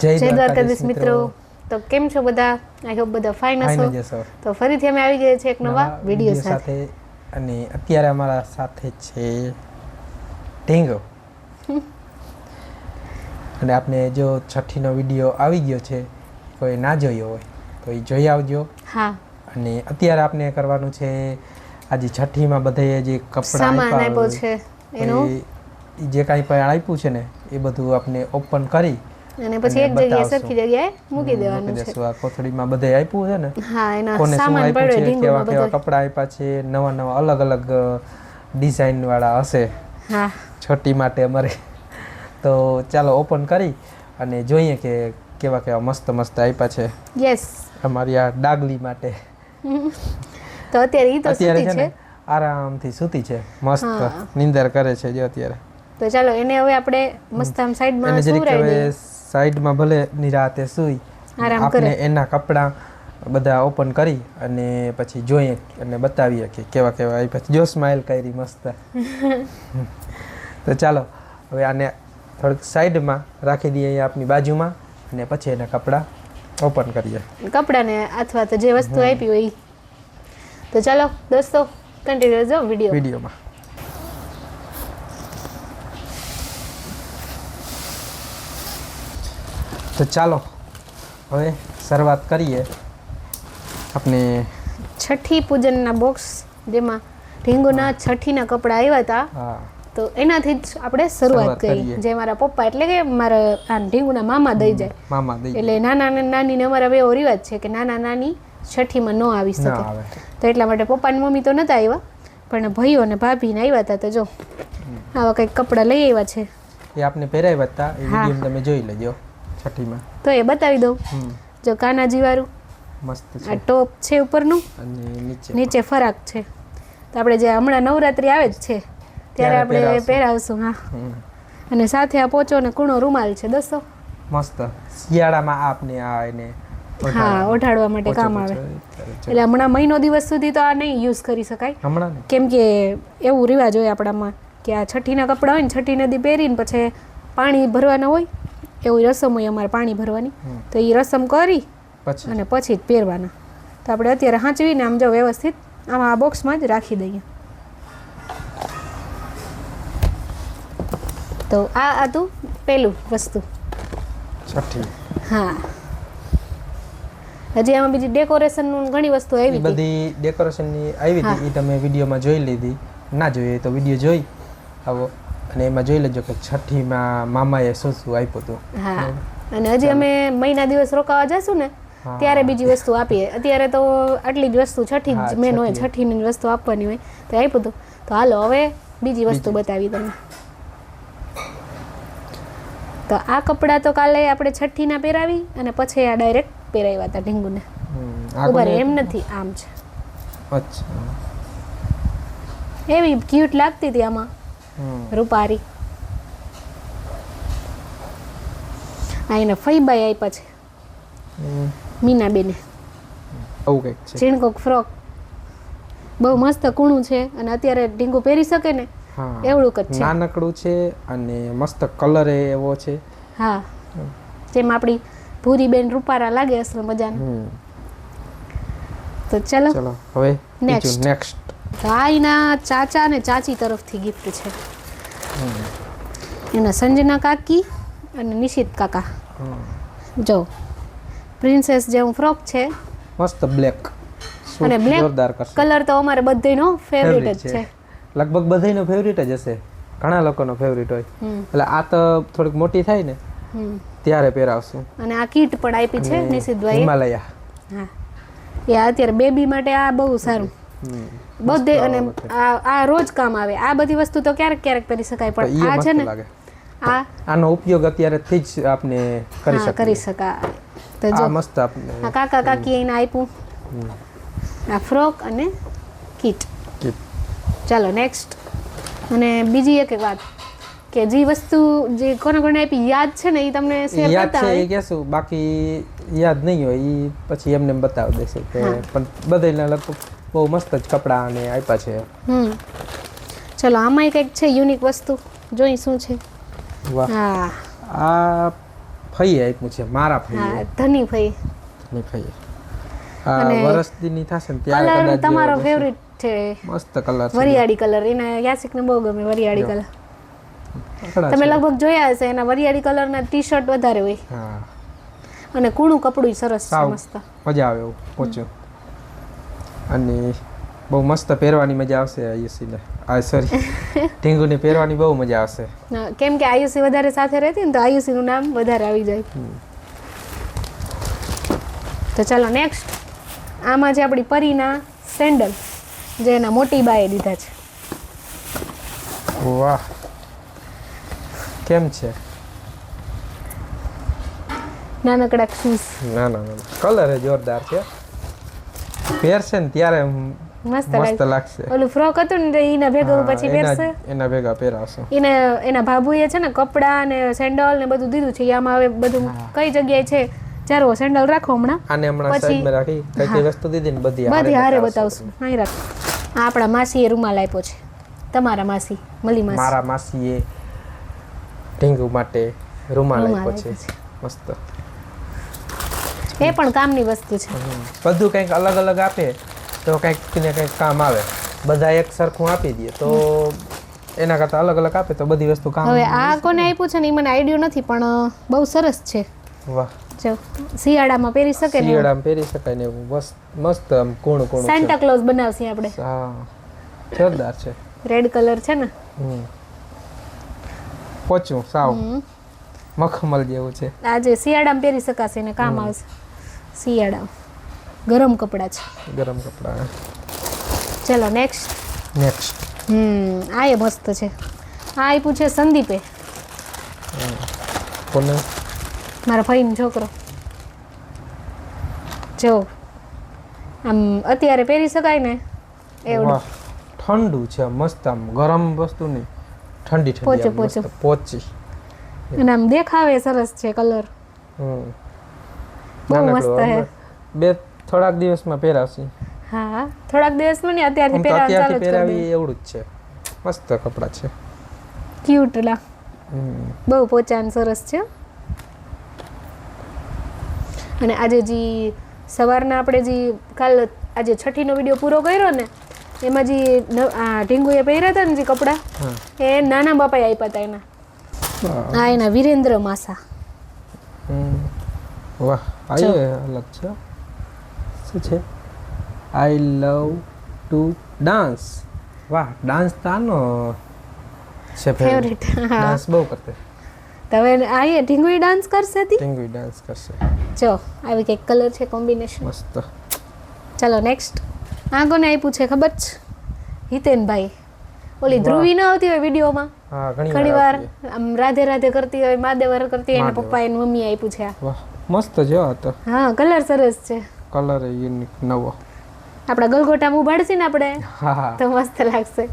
જય દ્વારકાધીશ મિત્રો. તો કેમ છો બધા? આઈ હોપ બધા ફાઇન હશો. તો ફરીથી અમે આવી ગયા છે એક નવા વિડીયો સાથે અને અત્યારે અમારા સાથે છે ઢીંગો. અને આપણે જો છઠ્ઠીનો વિડીયો આવી ગયો છે, કોઈ ના જોયો હોય તો એ જોઈ આવજો. હા. અને અત્યારે આપણે કરવાનું છે આજે છઠ્ઠીમાં બધે જે કપડાં આપ્યો છે એનું જે કાંઈ પણ આપ્યું છે ને એ બધું આપણે ઓપન કરી અને પછી એક જગ્યાએ સરખી જગ્યાએ મૂકી દેવાનું છે. આ કોથળીમાં બધે આપ્યું છે ને, હા, એના કોને શું સામાન આપ્યું પડ્યો છે, કેવા ઢીંગુમાં કેવા કપડાં આપ્યા છે, નવા નવા અલગ અલગ ડિઝાઇન વાળા હશે હા છઠ્ઠી માટે અમારે. તો ચાલો ઓપન કરી અને જોઈએ કે કેવા કેવા મસ્ત મસ્ત આપ્યા છે. યસ, અમારી આ ડાગલી માટે. તો અત્યારે ઈ તો અત્યારે સૂતી છે છે, ને આરામથી સૂતી છે, મસ્ત નીંદર કરે છે જો અત્યારે. તો ચાલો એને હવે આપણે મસ્ત આમ સાઈડમાં એને જરીક સુવરાવી હવે દઈએ. સાઈડમાં ભલે નિરાતે સૂઈ આરામ આપણે કરે. એના કપડાં બધા ઓપન કરી અને પછી જોઈએ અને બતાવીએ કે કેવા કેવા આપ્યા છે. જો સ્માઇલ કરી મસ્ત. તો ચાલો હવે આને થોડીક સાઈડમાં રાખી દઈએ અહીંયા આપની બાજુમાં અને પછી એના કપડાં ઓપન કરીએ. કપડાને અથવા તો જે વસ્તુ આપી હોય ઈ. તો ચાલો દોસ્તો કન્ટિન્યુ રહેજો વિડીયોમાં. તો ચાલો હવે શરૂઆત કરીએ આપણે છઠ્ઠી પૂજનના બોક્સ, જેમાં ઢીંગુના છઠ્ઠીના કપડાં આવ્યા હતા. હા તો એનાથી જ આપણે શરૂઆત કરી. જે મારા પપ્પા એટલે કે મારા આ ઢીંગુના મામા દઈ જાય. મામા દઈ એટલે નાના અને નાનીને અમારા એવો રિવાજ છે કે નાના નાની છઠ્ઠીમાં ન આવી ના શકે. આવે. તો એટલા માટે પપ્પા ને મમ્મી તો નતા આવ્યા, પણ ભાઈઓ અને ભાભીને આવ્યા હતા. તો જો આવા કંઈક કપડાં લઈ આવ્યા છે. એ આપણે પહેરાવ્યા હતા, એ વિડીયો તમે જોઈ લેજો છઠ્ઠીમાં. તો એ બતાવી દઉં. જો કાનાજી વાળું મસ્ત આ છે ટોપ છે ઉપરનું, અને નીચે ફરાક છે. તો આપણે જે હમણાં નવરાત્રી આવે જ છે ત્યારે આપણે પહેરાવશું. હા, અને સાથે આ પોચો ને કૂણો રૂમાલ છે દોસ્તો. મસ્ત શિયાળામાં આપને આ એને હા, ઓઢાડવા માટે કામ આવે. એટલે હમણાં મહિનો દિવસ સુધી તો આ નહીં યુઝ કરી શકાય, હમણાં ને કેમ કે એવું રિવાજ હોય આપણામાં કે આ છઠ્ઠીના કપડાં હોય ને, છઠ્ઠી નદી પહેરીને પછી પાણી ભરવાના હોય, એવી રસમ હોય અમારે પાણી ભરવાની. તો એ રસમ કરી પછી અને પછી જ પહેરવાના. તો આપણે અત્યારે હાંચવીને આમ જો વ્યવસ્થિત આમાં આ બોક્સમાં જ રાખી દઈએ. તો આ હતું પહેલું વસ્તુ. છઠ્ઠી. હા, હજી આમાં બીજી ડેકોરેશનનું ઘણી વસ્તુ આવી એ હતી. બધી ડેકોરેશનની આવી હતી, એ તમે વિડીયોમાં જોઈ લીધી. ના જોઈએ તો વિડીયો જોઈ આવો અને એમાં જોઈ લેજો કે છઠ્ઠીમાં મામાએ શું શું આપ્યું હતું. હા, અને હજી અમે મહિના દિવસ રોકાવા જશું ને ત્યારે બીજી વસ્તુ આપીએ. અત્યારે તો આટલી જ વસ્તુ છઠ્ઠી જ મેન હોય, છઠ્ઠીની વસ્તુ આપવાની હોય તો આપ્યું હતું. તો હાલો હવે બીજી વસ્તુ બતાવી તમને. તો આ કપડાં તો કાલે આપણે છઠ્ઠીના પહેરાવી અને પછી આ ડાયરેક્ટ પહેરાવ્યા હતા ઢીંગુને. ઉભા રે, એમ નથી, આમ છે. અચ્છા, એવી ક્યુટ લાગતી હતી આમાં રૂપારી. આ એને ફઈબાઈ આપ્યા છે મીનાબેને. આવું કંઈક છે. ઝીણકોક ફ્રોક, બહુ મસ્ત કૂણું છે અને અત્યારે ઢીંગુ પહેરી શકે ને એવડુંક જ છે. નાનકડું છે અને મસ્ત કલર એવો છે. હા, જેમ આપણી ભૂરી બેન રૂપારા લાગે અસલ મજાનું. તો ચલો હવે નેક્સ્ટ. આ એના ચાચા અને ચાચી તરફથી ગિફ્ટ છે. એના સંજના કાકી અને નિશિત કાકા. જો પ્રિન્સેસ જેવું ફ્રોક છે, મસ્ત બ્લેક અને બ્લેક કલર તો અમારે બધાનો ફેવરિટ જ છે. લગભગ બધાનો ફેવરિટ જ હશે, ઘણા લોકોનો ફેવરિટ હોય. એટલે આ તો થોડીક મોટી થાય ને ત્યારે પહેરાવશું. અને આ કીટ પણ આપી છે નિશિતભાઈ, હિમાલયા. હા, એ અત્યારે બેબી માટે આ બહુ સારું બધે. અને આ રોજ કામ આવે. આ બધી વસ્તુ તો ક્યારેક ક્યારેક પહેરી શકાય, પણ આ છે ને આનો ઉપયોગ અત્યારેથી જ આપણે કરી શકાય. તો જો મસ્ત આપણે કાકા કાકી એને આપ્યું આ ફ્રોક અને કીટ. ચાલો નેક્સ્ટ. અને બીજી એક વાત કે જે વસ્તુ જે કોને કોને આપી યાદ છે ને એ તમને શેર કરતા હોય. એ કહેશું, બાકી યાદ નહીં હોય એ પછી એમને બતાવી દેશે કે પણ બધાના લગભગ બહુ મસ્ત જ કપડાં અને આપ્યા છે. ચલો આમાંય કંઈક છે યુનિક વસ્તુ, જોઈ શું છે. વાહ, હા, આ ફઈ આપ્યું છે મારા ફઈ હા ધની ભાઈ ની ફઈ આ અને વરસદીની થશે ને ત્યારે કલર કદાચ તમારો ફેવરિટ છે મસ્ત કલર છે વરિયાળી કલર એને યાસિકને બહુ ગમે વરિયાળી કલર આકડા તમે છે. લગભગ જોયા હશે એના વરિયાળી કલરના ટી-શર્ટ વધારે હોય હા અને કૂણું કપડું સરસ છે સાવ મસ્ત મજા આવે એવું પહોંચ્યું અને બહુ મસ્ત પહેરવાની મજા આવશે આયુષીને આ સોરી ઢીંગુને પહેરવાની બહુ મજા આવશે હા, કેમ કે આયુષી વધારે સાથે રહેતી ને તો આયુષીનું નામ વધારે આવી જાય તો ચાલો નેક્સ્ટ આમાં છે આપણી પરીના સેન્ડલ જે એના મોટી બાએ દીધા છે વાહ કેમ છે નાનકડા શૂઝ ના ના ના કલર એ જોરદાર છે પહેરશે ને ત્યારે મસ્ત મસ્ત લાગે લાગશે ઓલું ફ્રોક હતું ને તો એના ભેગું હા, પછી પહેરશે એના ભેગા પહેરાવશે એના ભાભુએ છે ને કપડા ને સેન્ડલ ને બધું દીધું છે આમાં હવે બધું કઈ જગ્યાએ છે ચારો સેન્ડલ રાખો હમણાં આને હમણાં પછી- સાઈડમાં રાખી કઈ કઈ વસ્તુ દીધી ને બધી બધી હારે બતાવશે. બતાવશું અહીં રાખ આ આપણા માસીએ રૂમાલ આપ્યો છે તમારા માસી મલી માસી મારા માસીએ ઢીંગુ માટે રૂમાલ રૂમાલ આપ્યો છે આપ્યો મસ્ત એ પણ કામની વસ્તુ છે બધું કંઈક અલગ અલગ આપે તો કંઈક ને કંઈક કામ આવે બધા એક સરખું આપી દે તો એના કરતાં અલગ અલગ આપે તો બધી વસ્તુ કામ હવે આ કોને આપ્યું છે ને એ મને આઈડિયો નથી પણ બહુ સરસ છે વાહ જો શિયાળામાં પહેરી શકે ને શિયાળામાં પહેરી શકાય ને એવું મસ્ત આમ કૂણું કૂણું છે સાન્ટા ક્લોઝ બનાવશે આપણે હા જોરદાર છે રેડ કલર છે ને પોચું સાવ મખમલ જેવું છે આજે શિયાળામાં પહેરી શકાશે ને કામ આવશે શિયાળામાં ગરમ કપડાં છે ગરમ કપડા ચલો નેક્સ્ટ નેક્સ્ટ આ એ મસ્ત છે આ આપ્યું છે સંદીપે કોને મારા ભાઈનો છોકરો જો આમ અત્યારે પહેરી શકાય ને એવું વાહ ઠંડુ છે મસ્ત આમ ગરમ વસ્તુ નહીં ઠંડી ઠંડી આમ પોચું, મસ્ત પોચી અને આમ દેખાવે સરસ છે કલર હમ બહુ નાનકડું મસ્ત હે હમણાં બે થોડાક દિવસમાં પહેરાવશે હા થોડાક દિવસમાં નહીં અત્યારથી આમ તો પહેરવાનું ચાલુ અત્યારથી જ કરી પહેરાવી એવડું જ છે મસ્ત કપડાં છે ક્યુટ લા હમ. બહુ પોચાન સરસ છે અને આજે જે સવારના આપણે જે કાલ આજે છઠ્ઠીનો વિડીયો પૂરો કર્યો ને એમાં જે ઢીંગુએ પહેર્યા હતા ને જે કપડાં હા એ નાના બાપાએ આપ્યા હતા એના વાહ. આ એના વિરેન્દ્ર માસા હમ. વાહ આ એ અલગ છે શું છે આઈ લવ ટુ ડાન્સ વાહ ડાન્સ તો આનો છે ફેવરેટ હા ડાન્સ બહુ કરતે તો હવે આ એ ઢીંગુએ ડાન્સ કરશે હતી ટીંગુ ડાન્સ કરશે જો આવી કંઈક કલર છે કોમ્બિનેશન મસ્ત ચાલો નેક્સ્ટ આ કોને આપ્યું છે ખબર છે હિતેનભાઈ ઓલી વાહ. ધ્રુવી ન આવતી હોય વિડીયોમાં હા ઘણી વાર આમ રાધે રાધે કરતી હોય માદેવર કરતી હોય એના મહાદેવ. પપ્પા એની મમ્મી આપ્યું છે આ વાહ મસ્ત છે આ તો હા કલર સરસ છે કલર યુનિક નવો આપણા ગલગોટામાં ઉભાડશે ને આપણે હા હા તો મસ્ત લાગશે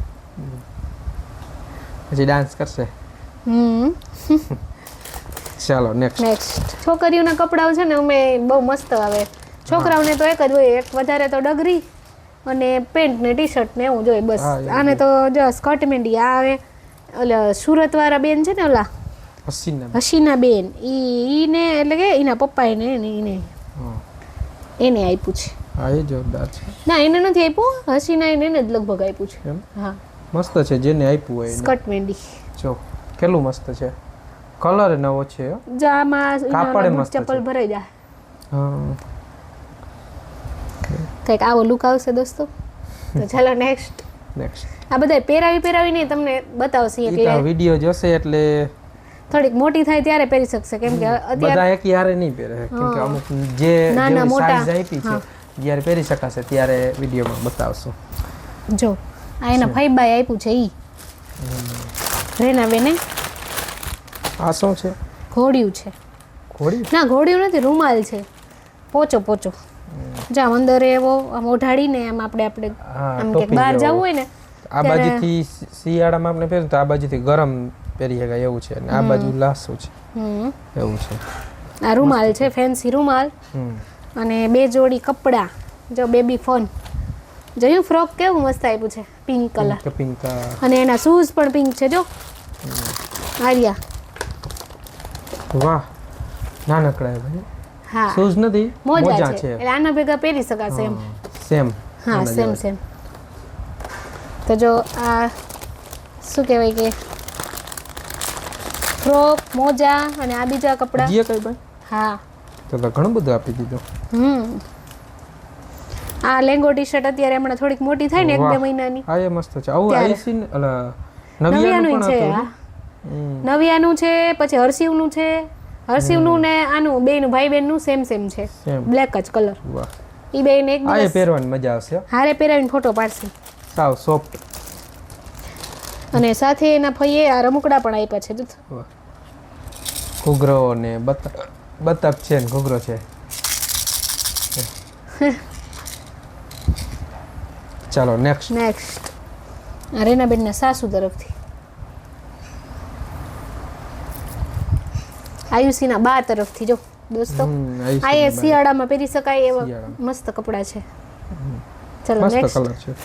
પછી ડાન્સ કરશે ચાલો નેક્સ્ટ નેક્સ્ટ છોકરીઓના કપડાઓ છે ને અમે બહુ મસ્ત આવે છોકરાઓને તો એક જ હોય એક વધારે તો ડગરી અને પેન્ટ ને ટી શર્ટ ને એવું જોઈએ બસ હા, એવું આને તો જો સ્કર્ટ મેંડી આ આવે ઓલા સુરત વાળા બેન છે ને ઓલા હસીના હસીના બેન ઈને એટલે કે એના પપ્પાએ ને એને હા એને આપ્યું છે હા એ જોરદાર છે ના એને નથી આપ્યું હસીના એને જ લગભગ આપ્યું છે એમ હા મસ્ત છે જેને આપ્યું હોય એને. સ્કર્ટ મેંડી જો કેટલું મસ્ત છે કલર નવો છે હો. જો આમાં એના કાપડે ઓલા બૂટ મસ્ત છે. ચપ્પલ ભરાઈ જાય હા કંઈક આવો લુક આવશે દોસ્તો તો ચાલો નેક્સ્ટ નેક્સ્ટ આ બધા પહેરાવીને તમને બતાવશે એ તો એટલે વિડીયો જોશે એટલે થોડીક મોટી થાય ત્યારે પહેરી શકશે કેમ કે અત્યારે બધા એક યારે નહીં પહેરે કેમ કે અમુક જે નાના, મોટા. સાઈઝ આપી છે જ્યારે પહેરી શકાશે ત્યારે વિડીયોમાં બતાવશું જો આ એના ફાઈબાએ આપ્યું છે ઈ રેના બેને આ શું છે ઘોડિયું છે ઘોડી ના ઘોડિયું નથી રૂમાલ છે પોચો પોચો જો આમ અંદર એવો આમ ઓઢાડીને આમ આપણે હા, આમ ટોપી કે બહાર જેવો. જવું હોય ને આ બાજુથી શિયાળામાં આપણે પહેરીએ તો આ બાજુથી ગરમ પહેરી શકાય એવું છે અને આ બાજુ લાસું છે હમ એવું છે આ રૂમાલ છે ફેન્સી રૂમાલ હમ અને 2 જોડી કપડાં જો બેબી ફોન જોયું ફ્રોક કેવું મસ્ત આપ્યું છે પિંક કલર પિંક અને એના શૂઝ પણ પિંક છે જો આર્યા વાહ નાનકડા ભાઈ હા શૂઝ નથી મોજા છે એટલે આના ભેગા પહેરી શકાશે એમ સેમ હા સેમ તો જો આ શું કહેવાય કે ફ્રોક મોજા અને આ બીજા કપડા જીએ કઈ ભાઈ હા તો ઘણું બધું આપી દીધું આ લેંગો ટી શર્ટ અત્યારે હમણાં થોડીક મોટી થાય ને 1-2 મહિનાની હા એ મસ્ત છે આવું આઈસી નવિયાનું છે નવિયાનું છે પછી હર્ષિવનું છે હર્ષિવનું ને આનું બેયનું ભાઈ બહેનનું સેમ છે બ્લેક જ કલર વાહ ઈ બેયને એક આ દિવસ પહેરવાની મજા આવશે હારે પહેરાવીને ફોટો પાડશે સાવ સોફ્ટ અને સાથે એના ફઈએ આ રમકડા પણ આપ્યા છે જો ઘૂઘરો ને બતક છે ને ઘૂઘરો છે ચાલો નેક્સ્ટ આ રેનાબેનના સાસુ તરફથી આયુષીના બા તરફથી જો દોસ્તો આ એ શિયાળામાં પહેરી શકાય એવા મસ્ત કપડા છે ચલો નેક્સ્ટ કલર છે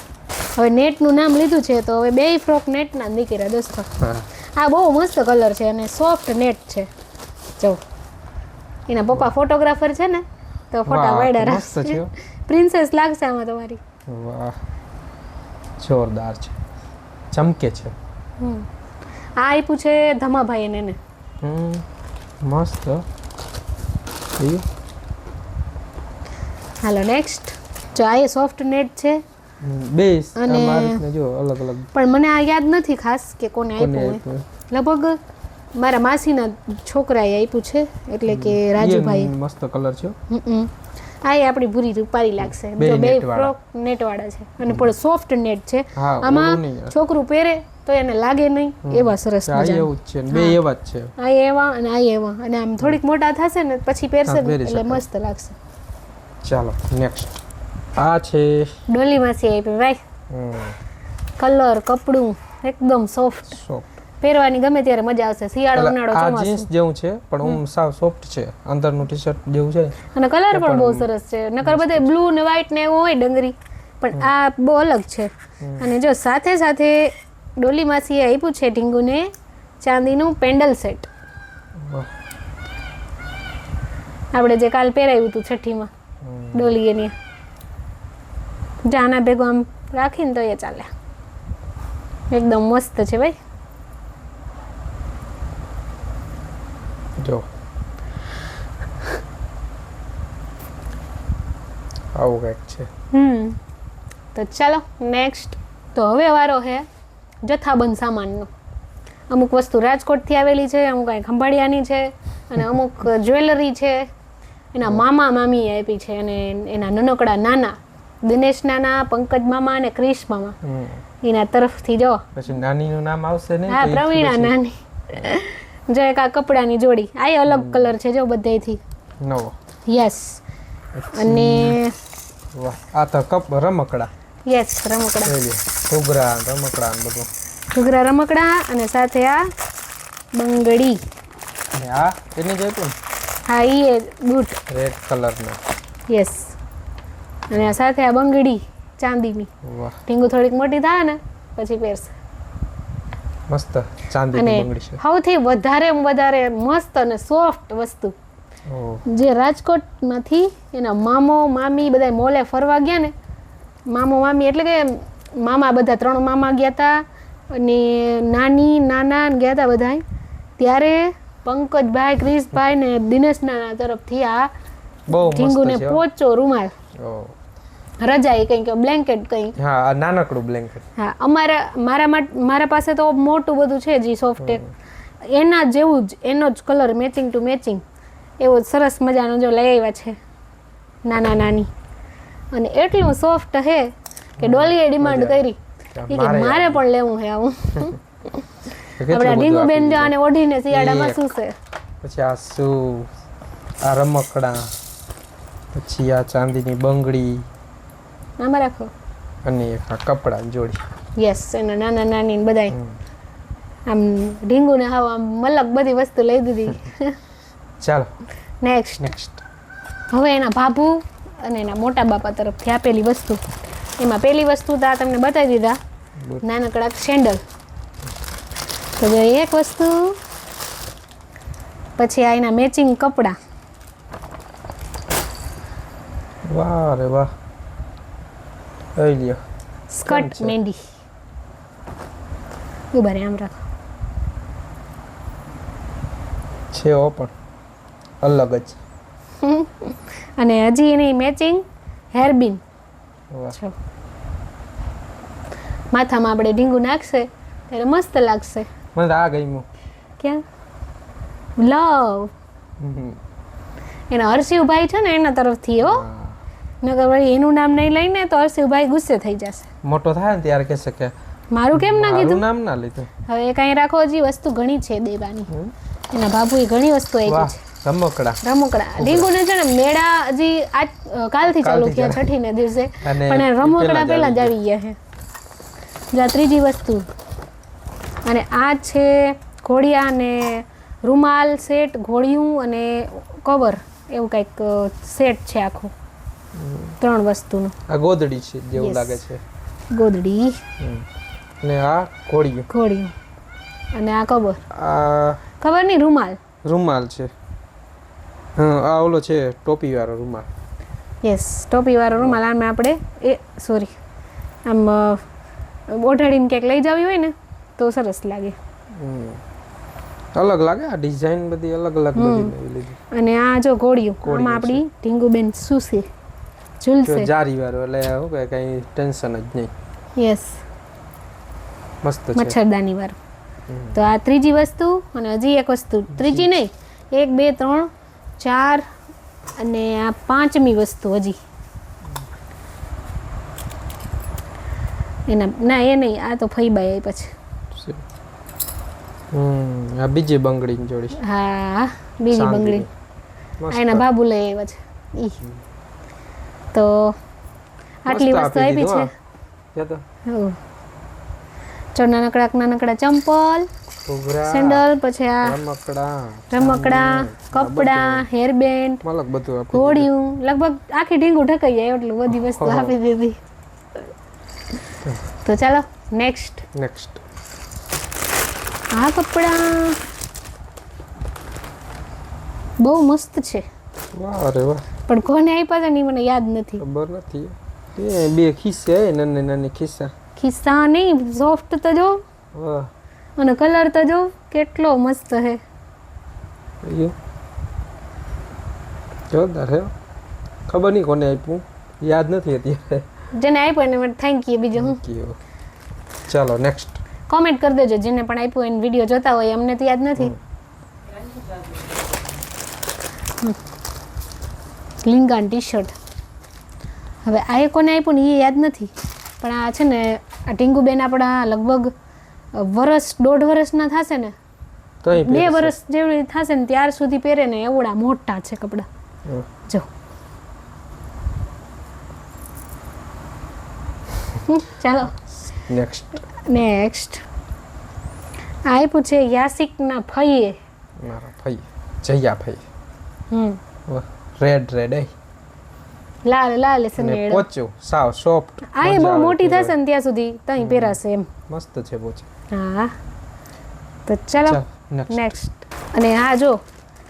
હવે નેટનું નામ લીધું છે તો હવે બેય ફ્રોક નેટના નીકળ્યા દોસ્તો આ બહુ મસ્ત કલર છે અને સોફ્ટ નેટ છે જો એના પપ્પા ફોટોગ્રાફર છે ને તો ફોટા વાયડા મસ્ત છે પ્રિન્સેસ લાગશે આમાં તમારી વાહ જોરદાર છે ચમકે છે આ આપ્યું છે ધમાભાઈ એને મસ્ત હાલો નેક્સ્ટ જો આ એ સોફ્ટ નેટ છે બે અને જો અલગ અલગ પણ મને આ યાદ નથી ખાસ કે કોને આપ્યું હોય લગભગ મારા માસીના છોકરાએ આપ્યું છે એટલે કે રાજુભાઈ મસ્ત કલર છે આ એ આપણી ભૂરી રૂપારી લાગશે જો બે ફ્રોક નેટ વાળા છે અને પણ સોફ્ટ નેટ છે આમાં છોકરું પહેરે તો એને લાગે નહીં એવા સરસ મજા એવું છે બે એવા જ છે આ એવા અને આ એવા અને આમ થોડીક મોટા થશે ને પછી પહેરશે એટલે મસ્ત લાગશે ચાલો નેક્સ્ટ આ છે ડોલી માસી આપી ભાઈ કલર કપડું એકદમ સોફ્ટ પહેરવાની ગમે ત્યારે મજા આવશે શિયાળો ઉનાળો ચોમાસું જીન્સ જેવું છે પણ હું સાવ સોફ્ટ છે અંદરનું ટી-શર્ટ જેવું છે અને કલર પણ બહુ સરસ છે નકર બધે બ્લુ ને વ્હાઈટ ને એવું હોય ડંગરી પણ આ બહુ અલગ છે અને જો સાથે સાથે ડોલી માસીએ આપ્યું છે ઢીંગુને ચાંદીનું પેન્ડલ સેટ આપણે જે કાલ પહેરાવ્યું હતું છઠ્ઠીમાં ડોલી એની જાના ભેગો આમ રાખીને તો એ ચાલે એકદમ મસ્ત છે ભાઈ જો આવું કંઈક છે તો ચાલો નેક્સ્ટ તો હવે વારો છે જથ્થાબંધ સામાનનો અમુક વસ્તુ રાજકોટથી આવેલી છે અમુક અહીં ખંભાળિયાની છે અને અમુક જ્વેલરી છે એના મામા મામી આપી છે અને એના નાનકડા નાના દિનેશ નાના પંકજ મામા અને ક્રિશ મામા એના તરફથી જો પછી નાનીનું નામ આવશે ને હા પ્રવીણા નાની જો એક આ કપડાની જોડી આ અલગ કલર છે જો બધેથી નવો યસ અને વાહ આ તો રમકડા યસ રમકડા ઘૂઘરા રમકડા ને બધું ઘૂઘરા રમકડા અને સાથે આ બંગડી અને આ એને જોઈતું હા એ બૂટ રેડ કલરના યસ અને આ સાથે આ બંગડી ચાંદીની વાહ ઢીંગુ થોડીક મોટી થાય ને પછી પહેરશે મસ્ત ચાંદીની બંગડી છે સૌથી વધારે મસ્ત અને સોફ્ટ વસ્તુ જે રાજકોટમાંથી એના મામો મામી બધા મોલે ફરવા ગયા ને મામો મામી એટલે કે મામા બધા 3 મામા ગયા હતા અને નાની નાના ગયા હતા બધા ત્યારે પંકજભાઈ ક્રિશભાઈ ને દિનેશ નાના તરફથી આ ઢીંગુને પોચો રૂમાલ રજાઈ કંઈક બ્લેન્કેટ કંઈક હા નાનકડું બ્લેન્કેટ હા મારા પાસે તો મોટું બધું છે જી સોફ્ટ એના જેવું જ એનો જ કલર મેચિંગ ટુ મેચિંગ એવો સરસ મજાનો જો લઈ આવ્યા છે નાના નાની અને એટલું સોફ્ટ છે કે ડોલીએ ડિમાન્ડ કરી કે મારે પણ લેવું છે આવું આપણા ઢીંગુબેન જો આને ઓઢીને શિયાળામાં શું છે પછી આ શું આ રમકડા પછી આ ચાંદીની બંગડી આમાં રાખો અને આ કપડાની જોડી યસ એના નાના નાની બધાય આમ ઢીંગુને હાવ આમ મલક બધી વસ્તુ લઈ દીધી ચાલો નેક્સ્ટ હવે એના ભાભુ અને એના મોટા બાપા તરફથી આપેલી વસ્તુ એમાં પહેલી વસ્તુ તો આ તમને બતાવી દીધા નાનકડા સેન્ડલ તો એક વસ્તુ પછી આ એના મેચિંગ કપડાં વાહ રે વાહ. લઈ લ્યો. સ્કર્ટ છે? મહેંદી ઉભા રે આમ રાખો. છે ઓ પણ અલગ જ. અને હજી એની મેચિંગ હેરબીન વાહ. જો માથામાં આપણે ઢીંગું નાખશે ત્યારે મસ્ત લાગશે. મને તો આ ગમ્યું. ક્યાં લવ એના હર્ષિવભાઈ છે ને એના તરફથી હો. હા. નકર વળી એનું નામ નહીં લઈને તો હર્ષિવભાઈ ગુસ્સે થઈ જશે. મોટો થાય ને ત્યારે કહેશે કે મારું કેમ ના મારું કીધું? નામ ના લીધું. હવે કાંઈ રાખો, હજી વસ્તુ ઘણી છે દેવાની. એના બાપુએ ઘણી વસ્તુ આપી વાહ છે. રમકડા. રમકડા ઢીંગુને છે ને મેળા હજી આજ કાલથી ચાલુ થયા છઠ્ઠીને દિવસે, અને પણ રમકડા ઈ પહેલા જ આવી ગયા છે. જા ત્રીજી વસ્તુ. અને આ છે ઘોડિયા અને રૂમાલ સેટ, ઘોડિયું અને કવર, એવું કંઈક સેટ છે આખું 3 વસ્તુનું. આ ગોદડી છે જેવું Yes. લાગે છે. ગોદડી, અને આ ઘોડિયું. ઘોડિયું અને આ કવર. આ ખબર નહીં, રૂમાલ. રૂમાલ છે. હા આ ઓલો છે ટોપી વાળો રૂમાલ. યસ, ટોપીવાળો રૂમાલ. આમ આપણે આમ ઓઢાડીને ક્યાંક લઈ જાવી હોય ને તો સરસ લાગે. અલગ લાગે આ ડિઝાઇન બધી અલગ અલગ બધી નવી લીધી. અને આ જો ઘોડિયું, આમાં આપણી ઢીંગુબેન સુશે, ઝૂલશે. જારી વાળો એટલે શું કહે કઈ ટેન્શન જ નહીં. યસ, મસ્ત છે. મચ્છરદાની વાળું. તો આ ત્રીજી વસ્તુ. અને હજી એક વસ્તુ, ત્રીજી નહીં, 1 2 3 4 અને આ 5મી વસ્તુ હજી. એના ના એ નહીં, આ તો ફઈબાઈ આવી પછી. આ બીજી બંગડીની જોડી. હા, બીજી બંગડી. મસ્ત. આ એના બાબુ લઈ આવ્યા છે ઈ. તો આટલી મસ્ત વસ્તુ આપી આપી દીધું, છે. હા. હઉ. જો નાનકડા ચંપલ, ઘૂઘરા, સેન્ડલ, પછી આ રમકડા, રમકડા, કપડા, હેરબેન્ડ, મલક બધું આપી ઘોડિયું. લગભગ આખી ઢીંગું ઢકાઈ જાય એટલું બધી વસ્તુ આપી દીધી. તો ચાલો નેક્સ્ટ. નેક્સ્ટ. આ કપડા બહુ મસ્ત છે, વાહ રે વાહ. પણ કોને આપ્યા છે ને ઈ મને યાદ નથી. ખબર નથી. એ બે ખિસ્સા હે, નાની નાની ખિસ્સા. ખિસ્સા નહીં, સોફ્ટ તો જો, વાહ. અને કલર તો જો કેટલો મસ્ત છે. અయ్యో. જોરદાર હે. ખબર નહીં કોને આપ્યું, યાદ નથી અત્યારે. જેને આપ્યું એને મને થેન્ક યુ. બીજું હું કેવો. ચાલો નેક્સ્ટ. કોમેન્ટ કરી દેજો જેને પણ આપ્યું એને. વિડીયો જોતા હોય અમને તો યાદ નથી. લિંગાન ટી-શર્ટ. હવે આ એ કોને આપ્યું ને એ યાદ નથી, પણ આ છે ને આ ટીંગુબેન આપણા લગભગ વર્ષ 1.5 વર્ષના થશે ને, તો 2 વર્ષ જેવી થશે ને ત્યાર સુધી પહેરે ને એવડા મોટા છે કપડા. જો ચાલો નેક્સ્ટ. આ આપ્યું છે યાસિકના ફઈએ. મારા ભાઈ જયા ભાઈ. વાહ. રેડ એ લાલ લાલ અને સનેડ. પોચું સાવ સોફ્ટ. આ એ બહુ મોટી થશે ને ત્યાં સુધી તઈ પહેરાશે એમ. મસ્ત છે પોચું. હા, તો ચાલો નેક્સ્ટ. અને હા જો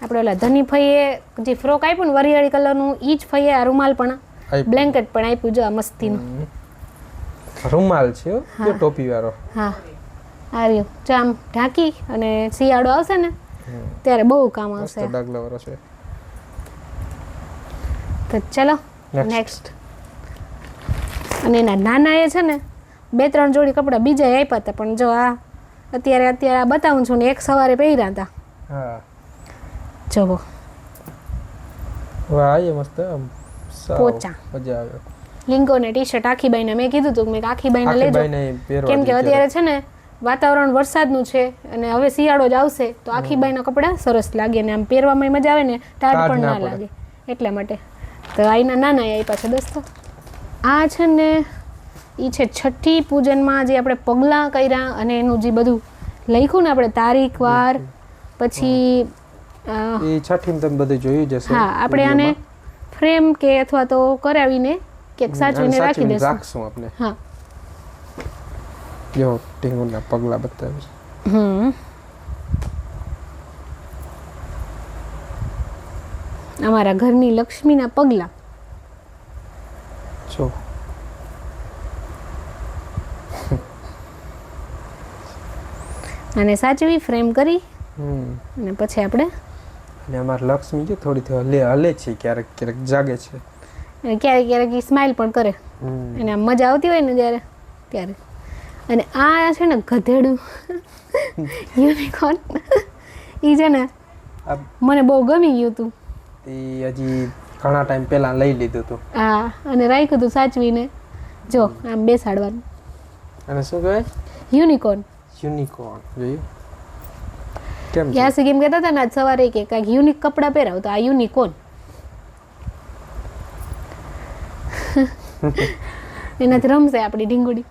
આપણે ઓલા ધની ફઈએ જે ફ્રોક આપ્યું ને વરિયાળી કલરનું, ઈ જ ફઈએ આ રૂમાલ પણ, બ્લેન્કેટ પણ આપ્યું જો આ મસ્તીનું. રૂમાલ છે હો, જો ટોપી વાળો. હા, આવ્યું જો આમ ઢાંકી, અને શિયાળો આવશે ને ત્યારે બહુ કામ મસ્ત આવશે. ડાગલા વાળો છે. તો ચલો નેક્સ્ટ. અને એના નાના એ છે ને 2-3 જોડી કપડાં બીજા આપ્યા હતા, પણ જો આ અત્યારે આ બતાવું છું ને, એક સવારે પહેર્યા હતા. હા જુઓ વાહ, એ મસ્ત આમ સાવ પોચા. મજા આવે. લિંગો ને ટી-શર્ટ આખીબાઈને મેં કીધું હતું મેં આખીબાઈને લેજો, આખીબાઈને પહેરવા કેમ કે દીધી અત્યારે છે ને વાતાવરણ વરસાદનું છે અને હવે શિયાળો જ આવશે, તો આખીબાઈના કપડાં સરસ લાગે ને આમ પહેરવામાં મજા આવે ને, ટાઢ પણ ના લાગે, એટલા માટે. તો આઈના નાના આપ્યા છે દોસ્તો. આ છે ને એ છે છઠ્ઠી પૂજનમાં જે આપણે પગલાં કર્યા અને એનું જે બધું લખ્યું ને આપણે તારીખ વાર, પછી એ છઠ્ઠીમાં તમે બધું જોયું જશે. હા, આપણે આને ફ્રેમ કે અથવા તો કરાવીને ક્યાંક સાચવીને રાખી દેશું. રાખશું આપણે. હા, જો ટીંગુના પગલા બતાવી. અમારા ઘરની લક્ષ્મીના પગલાં. જો અને સાચવી ફ્રેમ કરી અને પછી આપણે અને અમારી લક્ષ્મી જો થોડી હલે છે, ક્યારેક ક્યારેક જાગે છે, અને ક્યારેક ક્યારેક સ્માઇલ પણ કરે, અને આમ મજા આવતી હોય ને જ્યારે ત્યારે. અને આ છે ને ગધેડું યુનિકોર્ન, એ છે ને મને બહુ ગમી ગયું હતું. એ હજી ઘણા ટાઈમ પહેલા લઈ લીધું હતું. હા, અને રાખ્યું હતું સાચવીને. જો આમ બેસાડવાનું. અને શું કહેવાય? યુનિકોર્ન. યુનિકોર્ન જોયું કેમ છે? યાસી કેમ કહેતા હતા ને આજ સવારે કે કાંઈક યુનિક કપડાં પહેરાવ, તો આ યુનિકોર્ન. એનાથી રમશે આપણી ઢીંગુડી.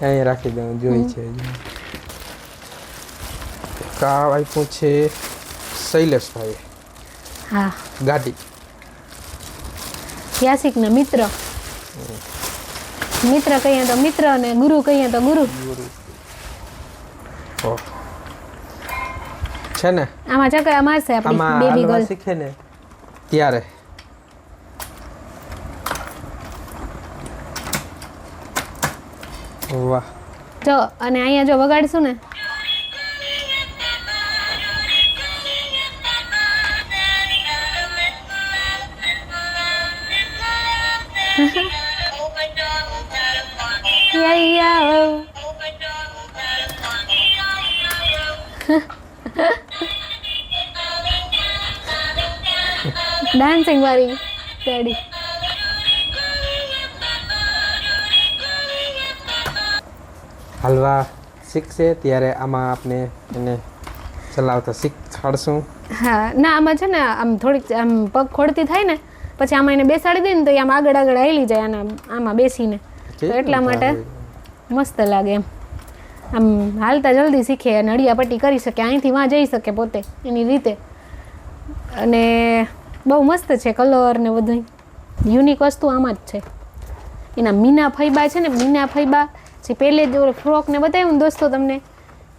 અહીં રાખી દઉં, જોઈ છે. કા આપ્યું છે શૈલેષભાઈ. હા, ગાડી. યાસિકના મિત્ર. મિત્ર કહીએ તો મિત્ર અને ગુરુ કહીએ તો ગુરુ. છે ને આમાં ચકરા મારશે આપણી બેબી ગર્લ. શીખે ને ત્યારે. વાહ. જો અને અહીંયા જો વગાડશું ને ડાન્સિંગ વાળી પેડી. હલવા શીખશે ત્યારે આમાં આપણે એને ચલાવતા શીખવાડશું. હા, ના આમાં છે ને આમ થોડીક આમ પગ ખોડતી થાય ને પછી આમાં એને બેસાડી દે ને તો આમ આગળ આગળ હાલી જાય આમાં બેસીને. તો એટલા માટે મસ્ત લાગે એમ. આમ હાલતા જલ્દી શીખે, નડિયા પટ્ટી કરી શકે, અહીંથી વાં જઈ શકે પોતે એની રીતે. અને બહુ મસ્ત છે કલર ને બધું. યુનિક વસ્તુ આમાં જ છે. એના મીના ફૈબા છે ને, મીના ફૈબા જે પહેલે જ ફ્રોક ને બતાવ્યું ને દોસ્તો તમને,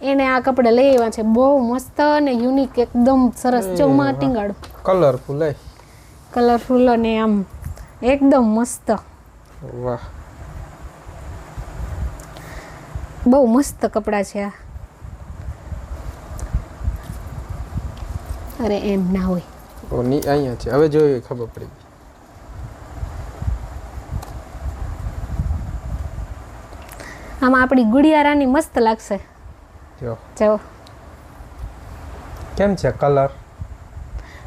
એને આ કપડાં લઈ આવ્યા છે. બહુ મસ્ત અને યુનિક, એકદમ સરસ. ચોમાં ટીંગાડો કલરફુલ. કલરફુલ અને આમ એકદમ મસ્ત. વાહ, બહુ મસ્ત કપડાં છે આ. અરે એમ ના હોય. અહીંયા છે, હવે જોઈએ ખબર પડી. આમાં આપણી ગુડિયા રાની મસ્ત લાગશે. જો કેમ છે કલર?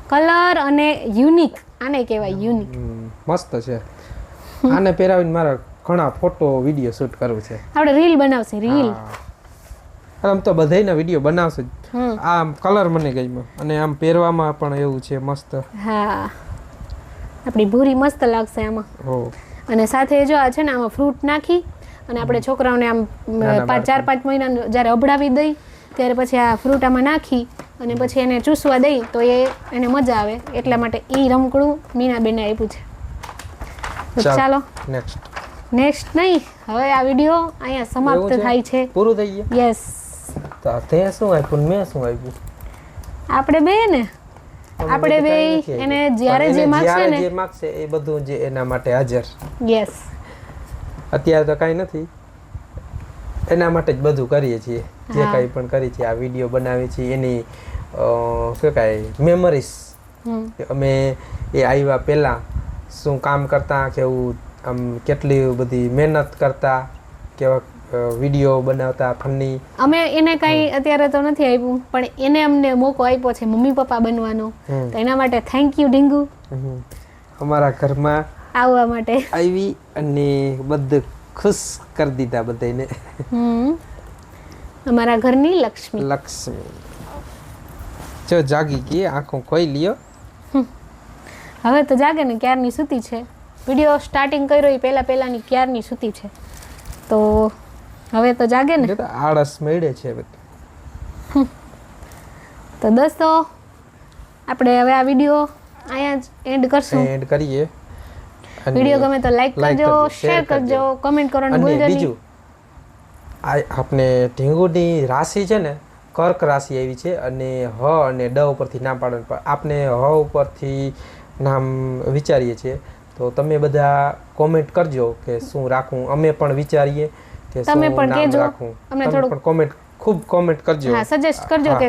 કલર અને યુનિક, આને કહેવાય યુનિક. મસ્ત છે. આને પહેરાવીને મારા ઘણા ફોટો વિડીયો શૂટ કરવું છે. આપણે રીલ બનાવશે, રીલ. આમ તો બધાયના વિડીયો બનાવશે. આમ કલર મને ગમ્યો અને આમ પહેરવામાં પણ એવું છે મસ્ત. હા, આપણી ભૂરી મસ્ત લાગશે આમાં. અને સાથે જો આ છે ને આમાં ફ્રૂટ નાખી અને આપણે છોકરાઓને આમ 4-5 મહિના જ્યારે અભડાવી દઈ ત્યારે પછી આ ફ્રૂટ આમાં નાખી અને પછી એને ચૂસવા દઈ તો એને મજા આવે. એટલા માટે એ રમકડું મીનાબેને આપ્યું છે. ચાલો નેક્સ્ટ નહીં, હવે આ વિડીયો અહીંયા સમાપ્ત થાય છે. પૂરું થઈ ગયું? યસ. તો તે શું આપ્યું મેં શું આપ્યું? આપણે બે ને આપણે બે એને જ્યારે જે માગશે એ બધું જે એના માટે હાજર. યસ. અત્યારે તો કાંઈ નથી, એના માટે જ બધું કરીએ છીએ. જે કાંઈ પણ કરીએ છીએ, આ વિડીયો બનાવીએ છીએ એની શું કાંઈ મેમરીઝ. અમે એ આવ્યા પહેલાં શું કામ કરતા, કેવું આમ કેટલી બધી મહેનત કરતા, કેવા વિડીયો બનાવતા ફની. અમે એને કાંઈ અત્યારે તો નથી આપ્યું, પણ એને અમને મોકો આપ્યો છે મમ્મી પપ્પા બનવાનો. તો એના માટે થેન્ક યુ ઢીંગુ. અમારા ઘરમાં આવવા માટે આવી અને બધું ખુશ કરી દીધા બધાને. અમારા ઘરની લક્ષ્મી. જો જાગી ગઈ, આંખો ખોઈ લ્યો. હવે તો જાગે ને, ક્યારની સૂતી છે. વિડીયો સ્ટાર્ટિંગ કર્યો એ પહેલાની ક્યારની સૂતી છે, તો હવે તો જાગે ને. આળસ મળે છે. તો દોસ્તો આપણે હવે આ વિડીયો અહીંયા જ એન્ડ કરશું. એન્ડ કરીએ. વિડીયો ગમે તો લાઈક કરજો, શેર કરજો, કમેન્ટ કરવાનું ભૂલજો નહીં. બીજું આપણે ઢીંગુની રાશિ છે ને કર્ક રાશિ આવી છે અને હ અને ડ ઉપરથી નામ પાડવાનું, પણ આપણે હ ઉપરથી નામ વિચારીએ છીએ તો તમે બધા કોમેન્ટ કરજો કે શું રાખવું, અમે પણ વિચારીએ કે શું તમે પણ નામ કહેજો, રાખવું. અમને તમે થોડુંક પણ કોમેન્ટ ખૂબ કોમેન્ટ કરજો. હા સજેસ્ટ કરજો હા.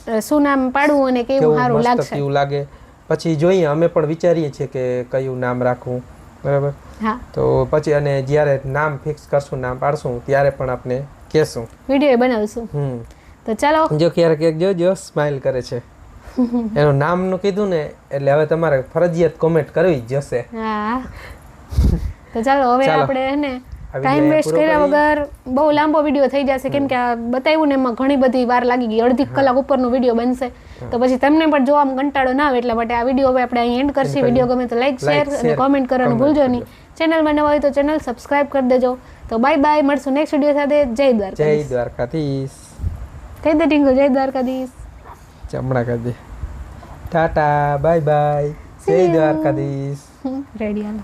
કે શું નામ પાડવું અને કેવું કેવું સારું મસ્ત લાગશે. કેવું લાગે, પછી જોઈએ, અમે પણ વિચારીએ છીએ કે કયું નામ રાખવું, બરાબર. હા તો પછી અને જ્યારે નામ ફિક્સ કરશું, નામ પાડશું, ત્યારે પણ આપણે કહેશું. વિડીયો બનાવશું. તો ચાલો જો ક્યારેક એક જોજો સ્માઇલ કરે છે, એનું નામનું કીધું ને એટલે હવે તમારે ફરજિયાત કોમેન્ટ કરવી જ જશે. હા તો ચાલો હવે ચાલો. આપણે હે ને આ ટાઈમ video વેસ્ટ પૂરો કર્યા કરી. વગર બહુ લાંબો વિડીયો થઈ જશે, કેમ કે આ બતાવ્યું ને એમાં ઘણી બધી વાર લાગી ગઈ, અડધી કલાક ઉપરનો વિડીયો બનશે, તો પછી તમને પણ જોવામાં કંટાળો ના આવે, એટલા માટે આ વિડીયો હવે આપણે અહીં એન્ડ કરશું. વિડીયો ગમે તો લાઈક શેર અને કોમેન્ટ કરવાનું ભૂલજો નહીં. ચેનલમાં નવા હોય તો ચેનલ સબસ્ક્રાઇબ કરી દેજો. તો બાય બાય, મળશું નેક્સ્ટ વિડીયો સાથે. જય દ્વારકાધીશ. જય દ્વારકાધીશ. કહી દે ટીંગુ, જય દ્વારકાધીશ. ચમડા કરી દે. ટાટા, બાય બાય, જય દ્વારકાધીશ. રેડી હાલો.